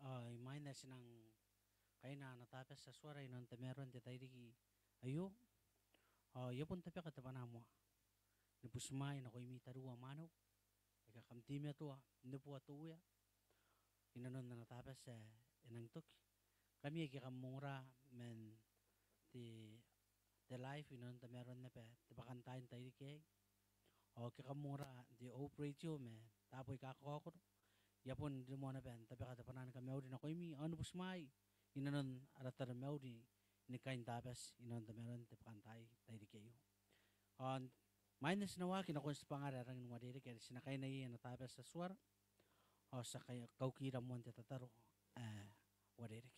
Imain na sinang kay na natapos sa suara inon te meron te tayo di ayo. Yapon tapi kata panamo. Nipusmay na ko imita ruwa mano. Ika kamtime to nipo atu ya. Inanon na natapos sa inang tok. Kami ika kamura men ti the life inon te meron na pe te pakantain tayo di kay. Kika kamura di operate yo me tapoy kakako. Yapon di mo na ben tapi kata panan kami audi na ko imi ano pusmay. Inanon aratar me audi ni kain tapes inon te meron te pakantai tayo di kayo. On minus na wakin ako sa pangararang ng wadiri kaya sinakay na iyan natapes sa suar o sa kaya kaukira mo ang tataro wadiri.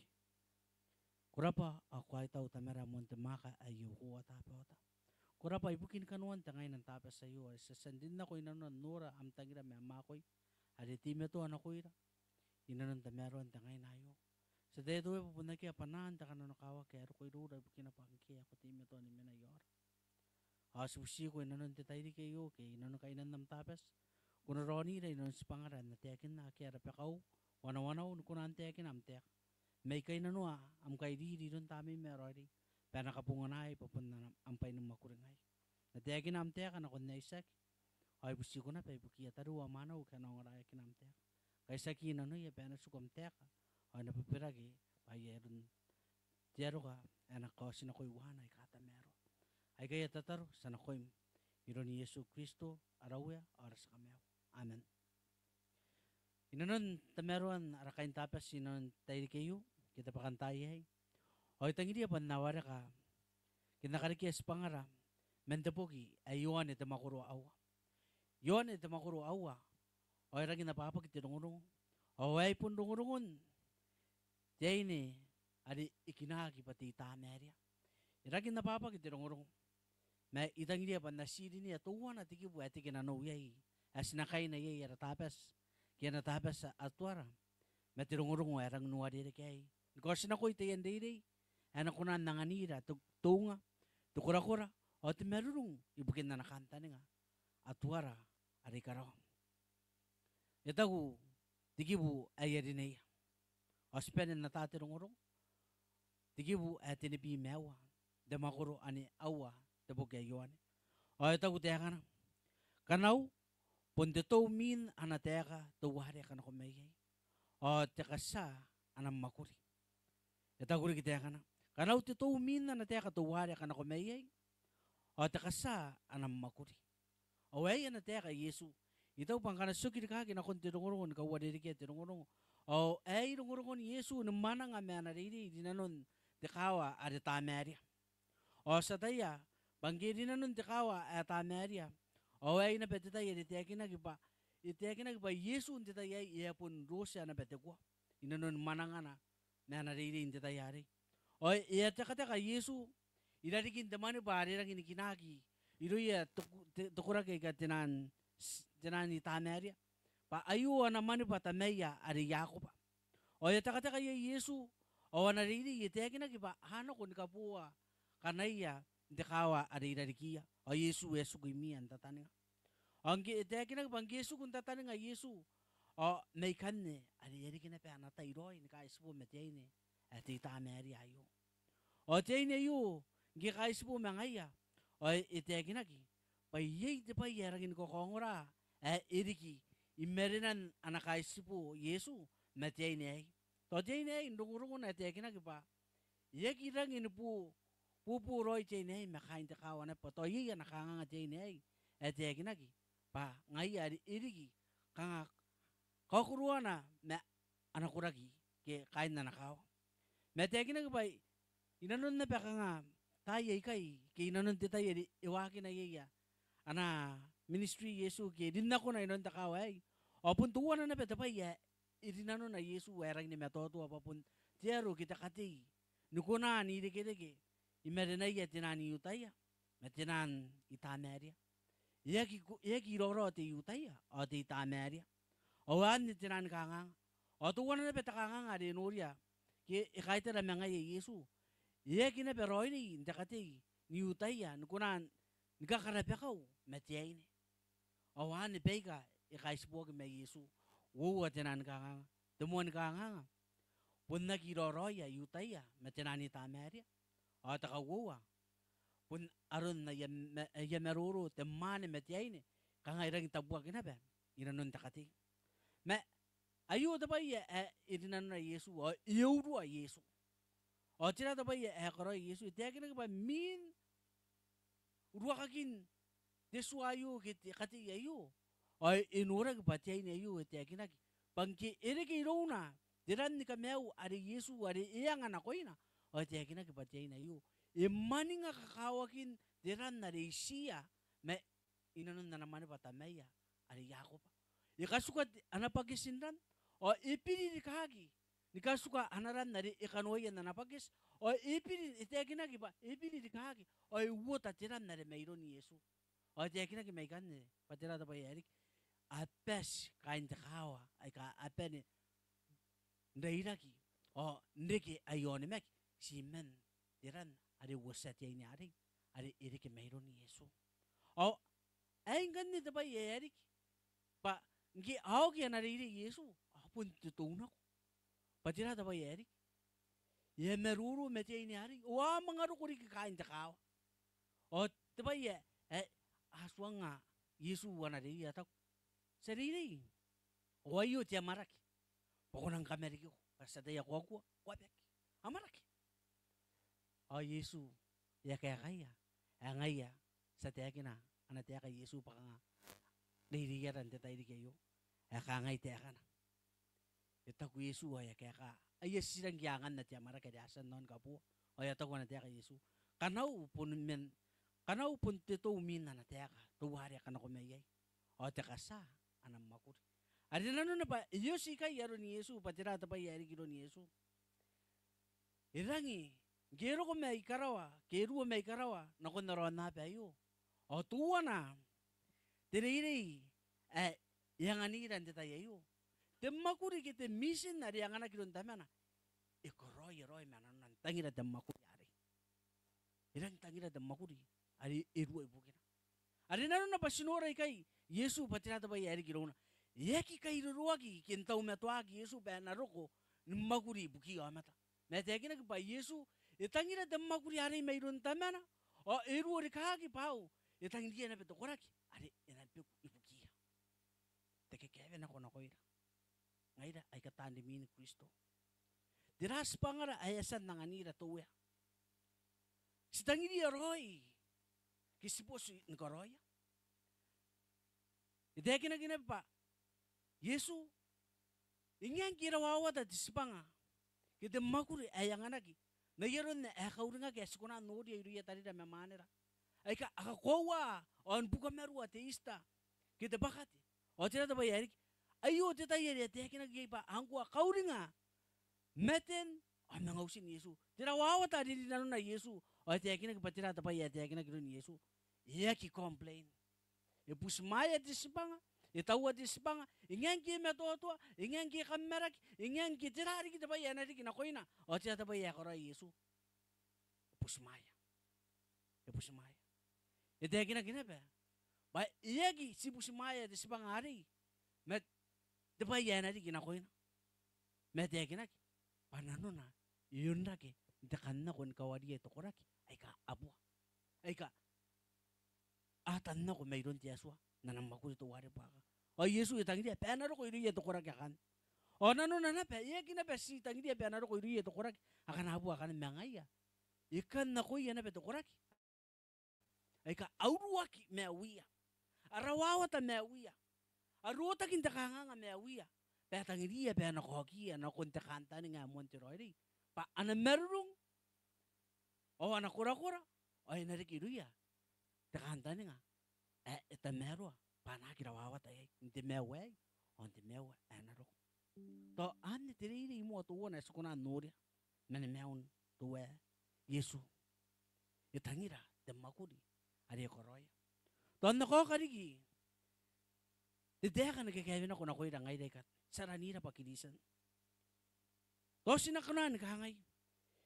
Kurapa ako ay tau tamera mo ang maka ayo ko atape ota. Kurapa ibukin kanuan tangay ng tapes sa iyo sa sandin na ko inanon nura am tangira me amakoy adi time to ano ko ira inanon tamero ang tangay na ayo. Sa dedo e pupunta kaya panan takano nakawa kaya ko irura ibukin na pangki ako time to ni menayor. Susi ko inanon ti tayo di kayo kay inanon kainan nam tapes. Kuno roni na inanon si pangaran na tekin na kaya rapakaw wana-wanaw kuno ang tekin am tek. May kay nanua am kay di don tami merori. Pero nakapunganay papunta na ampay ng makuringay. Na tekin am tek na kun naisek. Ay busi ko na pa ibuki ataru amanaw kanong raya kinam tek. Kay sakin ano ya pena sukom tek. Ay napapiragi payeron tiyaro ka anak ko sinakoy wanay kata mero. Ay kaya tataro sa nakoy iro ni Yesu Kristo arawya oras kami. Amen. Inanon tameruan arakain tapas sinon tayo kayo kita pakantay. O itang hindi pa nawara ka kinakarikyas pangara mendapogi ayuan ito makuro awa. Yuan ito makuro awa. O iragi napapag itinungurong. O ay pundungurungon. Diyan ni adi ikinaki pati tamerya. Iragi napapag itinungurong. May itang dia pa nasiri niya tuwa na tiki bu ati kinano yay as nakay na yay ratapes kaya natapes sa atwara may tirungurong erang nuwa dire kay kasi na ko itayan dire ano ko na nanganira tunga tukura-kura o timerurong ibukin na nakanta nga atwara ari karo itago tiki bu ayari o spenen na tatirungurong tiki bu ati ni bimewa damakuro ani awa tabugay yuan. O ito ko teka na. Kanaw, pundito min anateka tuwari ka na kumayay. O teka sa anang makuri. Ito ko rin teka na. Kanaw tito min anateka tuwari ka na kumayay. O teka sa anang makuri. O ay anateka Yesu. Ito pang kanasuki ka kinakon tinungurungon kawadiri kaya tinungurungon. O ay tinungurungon Yesu naman ang amena riri dinanon dikawa ada tamerya. O sa taya Bangkiri na nun tikawa at Ameria. O ay na pete tayo iteki na giba Yesu ti tayo iapon Rusya na pete ko. Inanon manangana na naririn ti tayari. O iya teka Yesu idarikin tamani pa ari lang inikinaki. Iro iya tukura kay tinan ni Ameria. Pa ayuwa naman pa tameya ari yako pa. O iya teka Yesu o nariri iteki na giba hano kun kapua kanaya dekawa ada idarikia o Yesu gimian tatani ang teki na bang Yesu kun tatani nga Yesu o may kanne ada yari kina pe anata iroi ni kais po metya ini ati ta meri ayo o tene yo gi kais po mangaya o iteki na gi pa yei te pa yaragin ko kongora iriki imerinan anakais po Yesu metya ini to tene ndungurungun ateki na gi pa yeki rangin po pupuroi chene makain te kawan po to iya nakanga chene ete ginagi pa ngai ari irigi kanga kokuruana me anakuragi ke kain na nakaw me te ginagi pa inanon na pa kanga tayo kai ke inanon ti tayo iwaki na iya ana ministry Yesu ke din na ko na inon takaway o puntuan na pa tapay irinanon na Yesu erang ni metodo apapun tiaro kita kati nukuna ni deke imerina ya tinani yutaya metinan itameria yaki roro te yutaya o te itameria o wan ni tinan kanga o tu wana pe takanga ngade nuria ke ikaita na mga Yesu yaki na pero ini ndakate ni yutaya nukunan nikakarape kau metiya ini o wan ni peka ikaisbog me Yesu wo tinan kanga temuan kanga pun nagiroroya yutaya metenani tameria o takawa pun aron na yameruru temane metiaine kanga irang tabwa kinaben iranon takati me ayu tabaya irinan na Yesu o iuru a Yesu o tira tabaya koro Yesu tiakina ba min ruakakin desuayu kiti kati ayu o inura batiaine ayu tiakina pangki iriki irona diran ni kameu ari Yesu ari iyang anakoina o tiakina batiaine ayu imani nga kakawakin diran na reisia me inanon na naman patamaya ari Yakob ikasuka anapagisindan o ipiri di kahagi nikasuka anaran nari ikanoya na napagis o ipiri itiakina ba ipiri di kahagi o iwota tiran nari mayroon ni Yesu o itiakina may kanne patira ta erik apes kain takawa ay ka apene ndairaki o ndiki ayone mek simen tiran ari wasat ya ini ari iriki mayroon ni Yesu o ay ganni ta erik pa ngi augi anariri Yesu apun tutunak patira ta erik ye meruru mete ini hari wa mangaru kuri kain takawa o ta aswanga Yesu wanariri atak sariri wayo tia maraki pokonang kameriki pasada ya kwa kwabek amaraki o Yesu ya kaya angaya sa tiakina anatiaka Yesu pakanga diriyaran ta tayo kayo akangay tiakana itaku Yesu ay kaya ay sirang yangan na tiya maraki asan non kapu o yataku na tiaka Yesu kanau pun tito umina na tiaka tuwari kana kumayay o tiakasa anam makuri ari nano na pa Yesu kay yaro ni Yesu patira ta pa yari kilo ni Yesu irangi gero ko may karawa keru may karawa nako naron na pa yo o tuwa na tiriri yang aniran ta tayo temmakuri kite mission ari yang anak kilon tamana ikoroy mananan tangira temmakuri ari irang tangira temmakuri ari iru ibukina ari nano na pasinora kay Yesu patira ta pa yari kilona yaki kay ruruagi kintaw metwagi Yesu pa naroko makuri buki amata meteki na pa Yesu itangira temmakuri ari mayroon tamana o iru ari kagi pau itangira na petokoraki ari inapi ibukia teke keve na kono koira ngaira ay katandi min Kristo diras pangara ay asan nanganira tuwe sitangiri roy kisipos ngoroya ideki na ginapa Yesu ingyan kirawawa da dispanga kita makuri ayang anaki na yaron na ekauringa kesikuna nodi iruya tadi da memanera ay ka akakowa on buka meru ateista kita bakati o tira ta erik ayo tita yeri teki na gipa angku akauringa meten o mangausin Yesu tira wawa tadi di nano na Yesu o teki na patira ta teki na giron Yesu yaki complain ipusmaya dispanga itawa dispanga ingyan ki metoto ingyan ki kamerak ingyan ki tirari kita ba yana ri kinakoina o tira ta yakora Yesu pusmaya ite kina ba ba iyagi si pusmaya dispanga ari met ta ba yana ri kinakoina met yakina panano na yun rake dakan na kon kawari ito koraki ay ka abu ay ka atan na ko mayroon tiyaswa nanang makulit wari pa ka o Yesu itang dia penaro ko iri to korak yakan o nano na pe ye kina pe si tang dia penaro ko iri to korak akan abu akan mangaya ikan na ko yana pe to korak ay ka auruaki mewiya arawawa ta mewiya arota kinta kanga mewiya pe tang dia pe na koki na konta kanta ni nga montiroi pa ana merung o ana kura o ina rikiruya ta kanta ni nga ita merwa panakira wawa tayo hindi mewe hindi mewe anaro to ani tiriri mo to wona sukuna noria mene meun tuwe Yesu itangira temakuri ari koroya to nako karigi tideka na kekevin ako na koy rangay dekat saranira pakilisan to sinakanan kahangay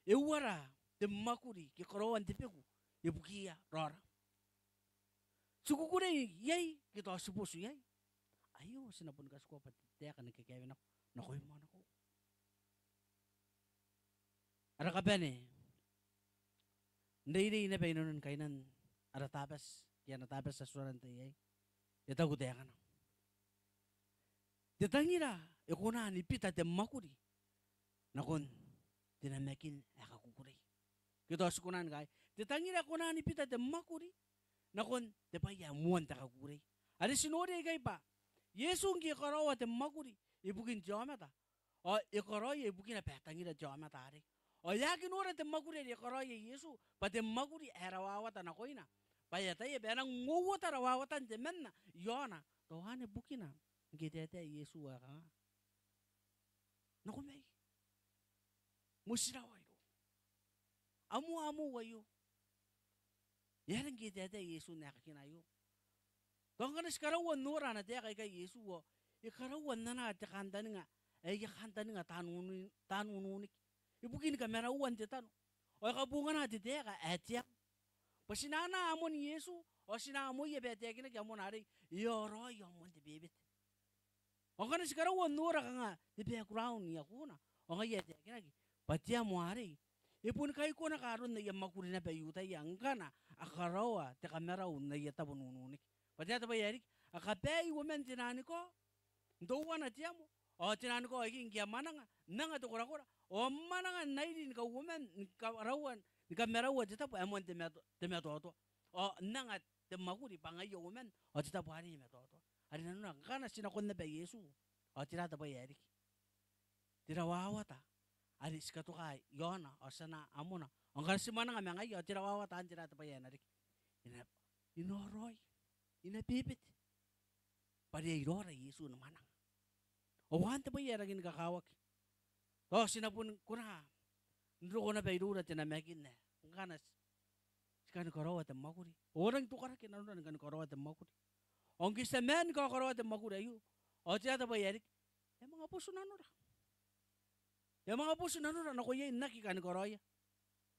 iwara temakuri kikorowan tipeku ibukia rora sukukure yay kita supusu yay ayo sinapun kas ko pati teka nakikewin ako nakoy mo nako Ara ka bene, hindi na painunan kainan ara tapas, kaya natapes sa restaurant ay, ito gudaya ka na. Ditangira, ikuna ni pita te makuri, nakon, tinamekin akakukuray. Kito asukunan kay, ditangira kuna ni pita te makuri, nakon, tepaya muan takakukuray. Ada sinori kay pa, Yesu ngi karawa te makuri, ibukin jamata. O ikoroy ibukin na petangira jamata ari. O yakin ora te makuri di koroy Yesu, pa te makuri erawawata na koina. Paya tayo benang nguwata rawawatan te menna, yona, tohane bukina. Gidete Yesu ka. Naku may. Musira wayo. Amu wayo. Yan gidete Yesu nakakinayo. Kung kanas karawan nura na kay kay Yesu wo. Ikarawan na kanta nga. Ay kanta nga tanununik. Ibukin ka merawan te tanu. O kabungan na ka etya. Pasinana amon Yesu. O sinamo yebete kina kamon ari. Yoro yomon te bibit. O kana sekarang wanura ka nga, di background niya kuna. O nga yete, kinagi, patya mo hari. Ipun kayo ko na karon na yamakuri na bayuta yang kana, akarawa, te kamera na yata bunununik. Patya ta bayarik, akapay women tinani ko, doon na tiya mo. O tinani ko, ay kaya mana nga, nanga to kura-kura. O mana nga, naidin ka women, karawan, kamera wa tita po, amon temetoto. O nanga, temakuri, pangayo women, o tita po hari metoto. Ari na kana sinakon na ba Yesu? O tirata ba Erik? Tirawawata. Ari skato ka yona o sana amuna. Ang kana si mana nga mga yo tirawawata ang tirata ba Erik? Inoroy. Inapipit. Pari irora Yesu na manang. O wanta ba Erik kakawak? O sinapun ko na. Nro ko na ba irura tinamekin na. Ang kana sikano karawat ang makuri. Orang tukara kinanunan kan karawat ang makuri. Ang kisa men ko karawat ang makurayo. O tiyata ba Erik? Yung mga puso na nura. Yung mga puso na nura. Naku yan, nakikan ko roya.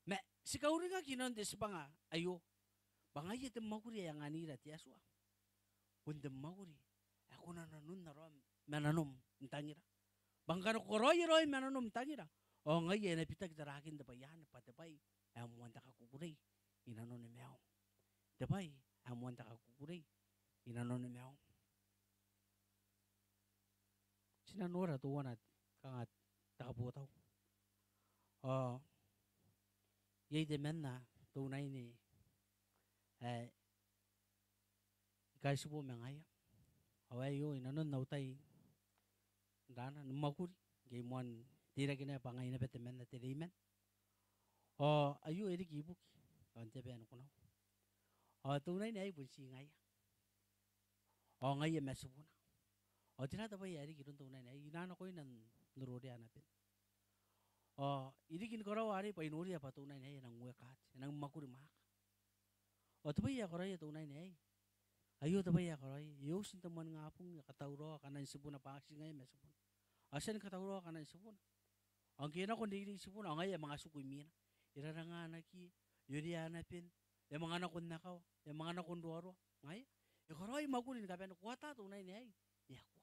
Me, si kauri nga kinondes pa nga. Ayo. Bangay ito makuri ang anira tiyaswa. Kunda makuri. Ako na nanun na ron. Mananom. Tangira. Bangkano ko roya roy mananom. Tangira. O ngayon, napitag tarakin da ba yan. Patapay. Amuan ta kakukuray. Inanon ni Meaw. Tapay. Amuan ta kakukuray. Inanon ni Meaw. Sinanora tuwan at kangat takaputaw. Yay demen na tunay ni ikay supo mangaya. Away yo inanon nautay dana numakuri. Gay muan tira kina pangay na betemen na tirimen. Ayo eri gibuk. Ante be ano kuno. Tunay ni ay bunsi ngaya. Ngaya mesubuna. O tinata ba yari kirun tunay na inana ko yun nururi anapin. Irikin ko raw ari pa inuri pa tunay na yan ang wekat, ang makuri mak. O tabay ko raw tunay na ayo tabay ko raw yo sintaman nga pong katawro kanan sibuna pa kasi ngayon mesubun. Asan katawro kanan sibuna. Ang kina ko hindi sibuna ngayon mga sukoy mina. Iraranga naki yuri anapin. Yung mga nakon nakaw, yung mga nakon duwaro. Ngayon, yung raw makurin ka pero kuwata tunay na yakwa.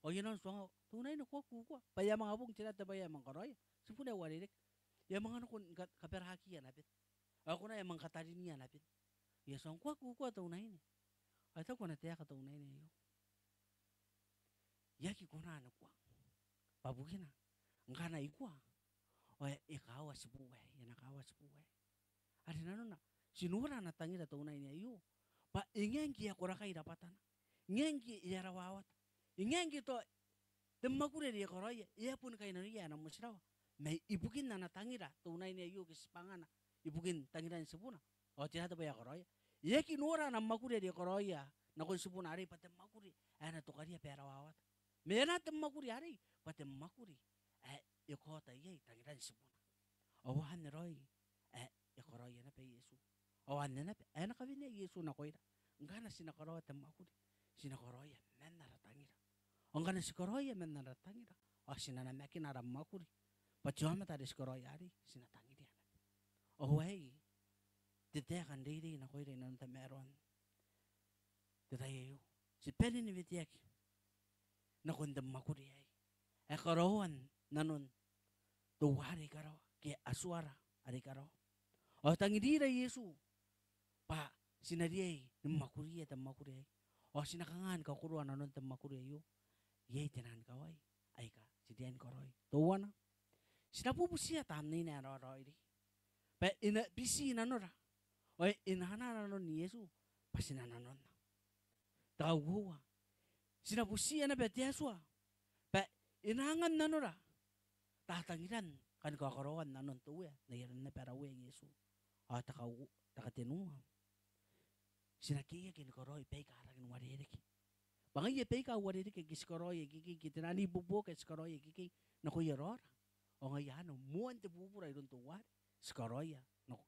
O yun ang suwa, tunay na kuwa. Paya mga pong tinatabaya mga karoy. Sipuna walirik. Yung mga nakon kaperhaki yan napit. Ako na yung mga katarin yan napit. Yes, ang kuwa tunay na. At ako na tiya ka tunay na yun. Yaki ko na kuwa. Pabukin na. Ang kana ikuwa. O ikawa si buhay. Yan akawa si buhay. At na sinura na tangi na tunay na yun. Pa ingeng kiya kura kay dapatan. Ingeng kiya rawawat. Ingeng gitu, temakure dia koroy, ia pun kain dia na musraw. May ibukin na natangira, tunay niya yung kispangana, ibukin tangira ni sebuna. O tiyata ba ya koroy? Ia kinura na makure dia koroy, na kung sebuna ari pati makuri, na tukari pera wawat. Mena temakuri ari, pati makuri, ikota iya tangira ni sebuna. Awan ni roy, ikoroy na pa Yesu. Awan na nakawin niya Yesu na koy. Nga na sinakoroy temakuri, sinakoroy, men na natangira. Ang kana si Koroya men naratangira. O sinanamakin aram makuri. Pachoma tadi si Koroya ari sinatangiri ana. O way. Titekan diri na koy rin nanta meron. Titayo. Si peli ni Vitiak. Nakundam makuri ay. Korowan nanon. Tuwari karaw. ke aswara ari karo. O tangidira Yesu pa sinadiyay makuriya tamakuriya. O sinakangan ka kuruan anon tamakuriya yu. Yay tinan kaway ay ka sidian koroy. Tuwana. Sinapupusiya tamni na roy di. Pa ina bisi nanora. O inahana nanon ni Yesu pasinananon. Tawuwa. Sinapusiya na betiyaswa. Pa inahangan nanora. Tatangiran kan kakarawan nanon tuwe. Nayaran na perawe Yesu. O takatinuwa. Sinakiya kinakoroy pay karagin waririk. Bangay pay ka waririk kiskoroy kiki kitinani bubo kiskoroy kiki nakuyarora. O ngayon muan te buburay dun tuwar. Skoroya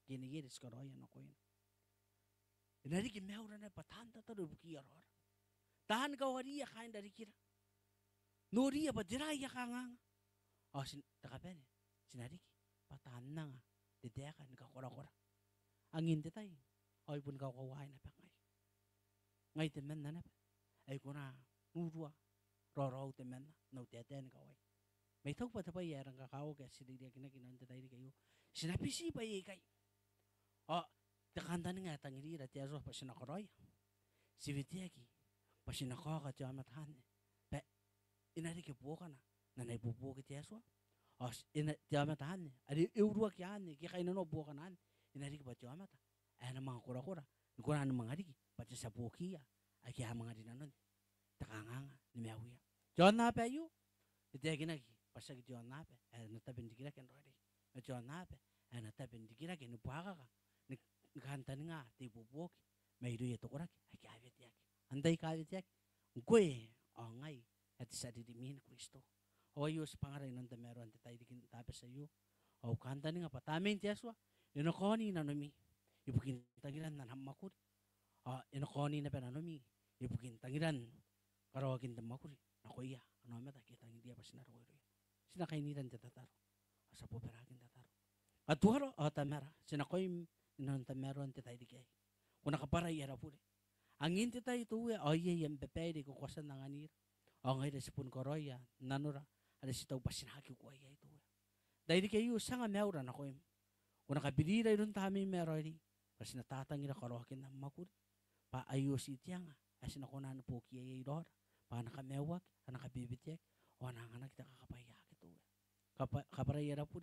kinigir skoroya nakuyin. Inari kimewra na patanta to rubukiyarora. Tahan ka wariya kain dari kira. Nuriya pa diraya ka nga. O takapene sinari patahan na nga. Didekan ka kora-kora. Ang hindi tayo. Ay pun kau kawain na pa ngay. Ngay temen na pa. Ay kuna nurua. Roro temen na. Nauteten kaway. May tau pa tapay yarang kakao kaya silidia kinakinanta tayo kayo. Sinapisi pa kay. O takanta nga tangiri at yaso pa sinakoroy. Sivitiyaki. Pa sinakaka tiyamathan. Pa inari kipuka na. Nanay bubuka tiyaso. O tiyamathan. Adi iurua kiyan. Kaya kayo na buka na. Inari kipa tiyamata. Ay na mga kura-kura. Kura na mga rigi. Pati sa bukiya. Ay kaya mga dinanon. Takanganga. Nimeawiya. Diyan na pa yu. Ito yung ginagi. Pasag diyan na pa. Ay natabing di kira kenrodi. Diyan na pa. Ay natabing di kira kenubuhaka ka. Naghantan nga. Di bubuki. May iluya to kurak. Ay kawit yak. Anday kawit yak. Ngwe. O ngay. At isa didimin Kristo. O ayo sa pangaray nang meron. Tayo dikin tapos sa iyo. O kantan nga patamin tiyaswa. Inokoni na nami. Ibukin tangiran na namakuri. Inokoni na penanomi. Ibukin tangiran. Karawagin tamakuri. Ako iya. Ano mata kita hindi pa sinaroy. Sinakainiran tataro. Asa po peragin tataro. At tuwaro. Tamera. Sinakoy inon tameron titay di kay. Kung nakaparay era po. Ang hindi tayo tuwe. O iya yung bepede kung kwasan ng anir. O ngayon si pun koroya. Nanura. Ada si tau pa sinaki ko ay ito. Dahil di kayo sa nga mewra na ko. Kung nakabiliray doon tami meron. Kasi natatangin na karohakin ng makuri. Paayos iti nga. Kasi nakuna na po kiyay idor. Pa nakamewag. Nakabibityak. O nanganak kita kakapaya. Kaparayara po.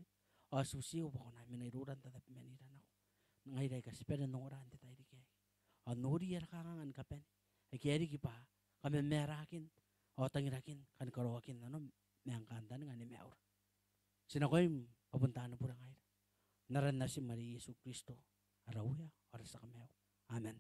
O susiyo pa ko namin na iruran. Tatapi maniran ako. Ngayon kasi pwede nung oran. Tayo di kaya. O nuri yara kangangan kapen. Ay kaya di kipa. Kami merakin. O tangirakin. Kan karohakin na no. May angkantan nga ni Meor. Sinakoy papuntahan na po na ngayon. Naran na si Maria Yesu Kristo. Arawya, oras sa kameo. Amen.